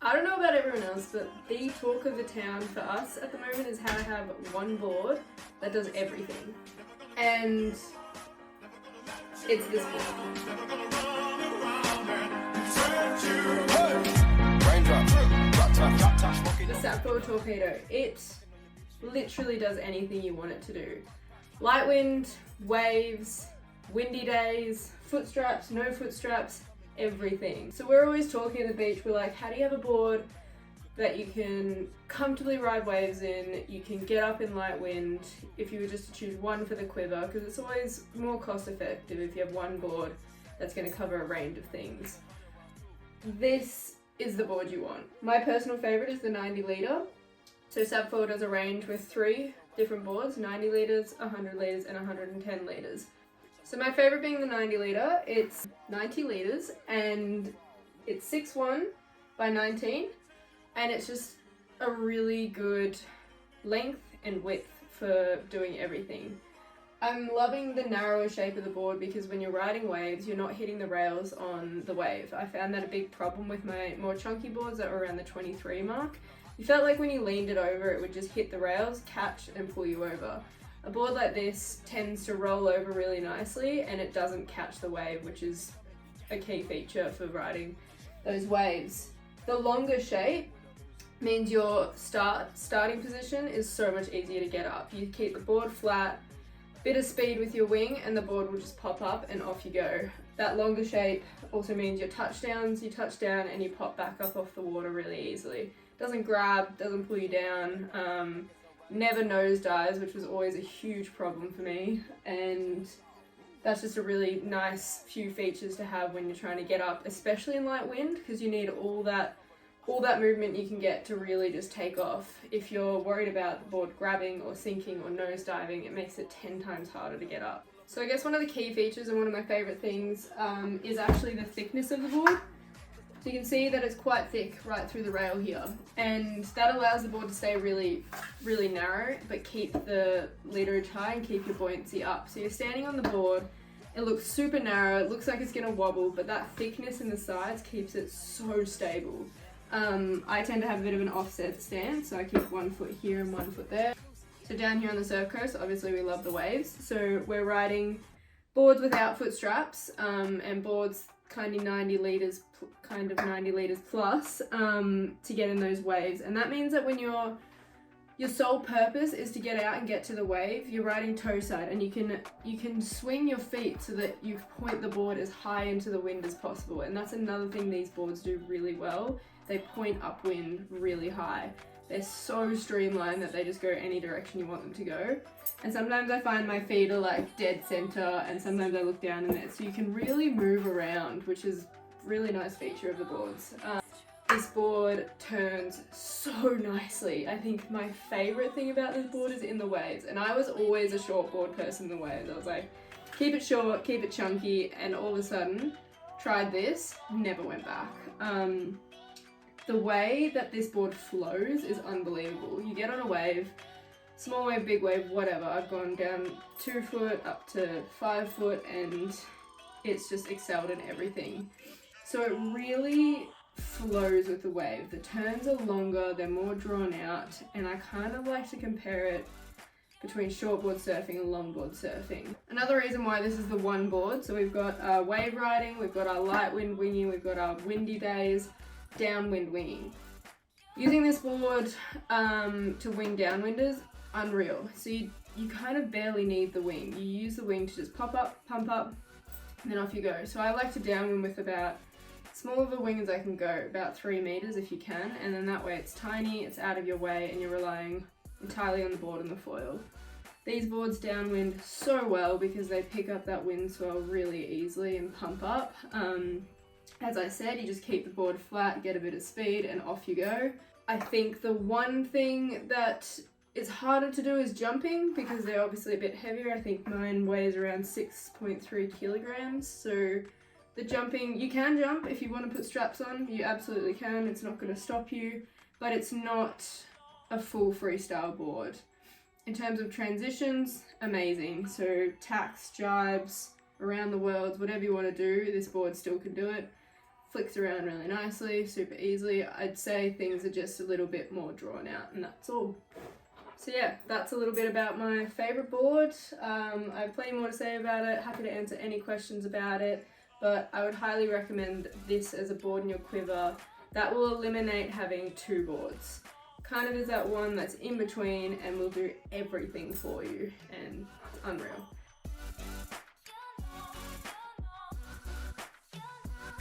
I don't know about everyone else, but the talk of the town for us at the moment is how to have one board that does everything. And it's this board. The SABFOIL Torpedo. It literally does anything you want it to do. Light wind, waves, windy days, foot straps, no foot straps, everything. So we're always talking at the beach, we're like, how do you have a board that you can comfortably ride waves in, you can get up in light wind, if you were just to choose one for the quiver, because it's always more cost effective if you have one board that's going to cover a range of things. This is the board you want. My personal favourite is the 90 litre. So SABFOIL does a range with 3 different boards, 90 litres, 100 litres and 110 litres. So my favourite being the 90 litre, it's 90 litres and it's 6'1" by 19, and it's just a really good length and width for doing everything. I'm loving the narrower shape of the board because when you're riding waves, you're not hitting the rails on the wave. I found that a big problem with my more chunky boards that were around the 23 mark. You felt like when you leaned it over, it would just hit the rails, catch and pull you over. A board like this tends to roll over really nicely and it doesn't catch the wave, which is a key feature for riding those waves. The longer shape means your starting position is so much easier to get up. You keep the board flat, bit of speed with your wing and the board will just pop up and off you go. That longer shape also means your touchdowns, you touch down and you pop back up off the water really easily. Doesn't grab, doesn't pull you down, never nosedives, which was always a huge problem for me, and that's just a really nice few features to have when you're trying to get up, especially in light wind, because you need all that movement you can get to really just take off. If you're worried about the board grabbing or sinking or nosediving, it makes it 10 times harder to get up. So I guess one of the key features and one of my favourite things is actually the thickness of the board. So you can see that it's quite thick right through the rail here, and that allows the board to stay really, really narrow but keep the leaderage high and keep your buoyancy up. So you're standing on the board, it looks super narrow, it looks like it's going to wobble, but that thickness in the sides keeps it so stable. I tend to have a bit of an offset stance, so I keep one foot here and one foot there. So down here on the surf coast, obviously we love the waves, so we're riding boards without foot straps and boards kind of 90 litres plus to get in those waves, and that means that when your sole purpose is to get out and get to the wave, you're riding toe side, and you can swing your feet so that you point the board as high into the wind as possible. And that's another thing these boards do really well. They point upwind really high. They're so streamlined that they just go any direction you want them to go. And sometimes I find my feet are like dead center, and sometimes I look down in it, so you can really move around, which is a really nice feature of the boards. This board turns so nicely. I think my favorite thing about this board is in the waves, and I was always a short board person in the waves. I was like, keep it short, keep it chunky, and all of a sudden tried this, never went back. The way that this board flows is unbelievable. You get on a wave, small wave, big wave, whatever. I've gone down 2 foot up to 5 foot, and it's just excelled in everything. So it really flows with the wave. The turns are longer, they're more drawn out, and I kind of like to compare it between shortboard surfing and longboard surfing. Another reason why this is the one board, so we've got our wave riding, we've got our light wind winging, we've got our windy days, downwind winging. Using this board to wing downwind is unreal. So you kind of barely need the wing. You use the wing to just pop up, pump up, and then off you go. So I like to downwind with about, small of a wing as I can go, about 3 meters if you can, and then that way it's tiny, it's out of your way, and you're relying entirely on the board and the foil. These boards downwind so well because they pick up that wind swell really easily and pump up. As I said, you just keep the board flat, get a bit of speed, and off you go. I think the one thing that is harder to do is jumping, because they're obviously a bit heavier. I think mine weighs around 6.3 kilograms. So the jumping, you can jump if you want to put straps on, you absolutely can. It's not going to stop you, but it's not a full freestyle board. In terms of transitions, amazing. So tacks, jibes, around the world, whatever you want to do, this board still can do it. flicks around really nicely, super easily. I'd say things are just a little bit more drawn out, and that's all. So yeah, that's a little bit about my favourite board. I have plenty more to say about it, happy to answer any questions about it, but I would highly recommend this as a board in your quiver. That will eliminate having two boards. Kind of is that one that's in between and will do everything for you, and it's unreal.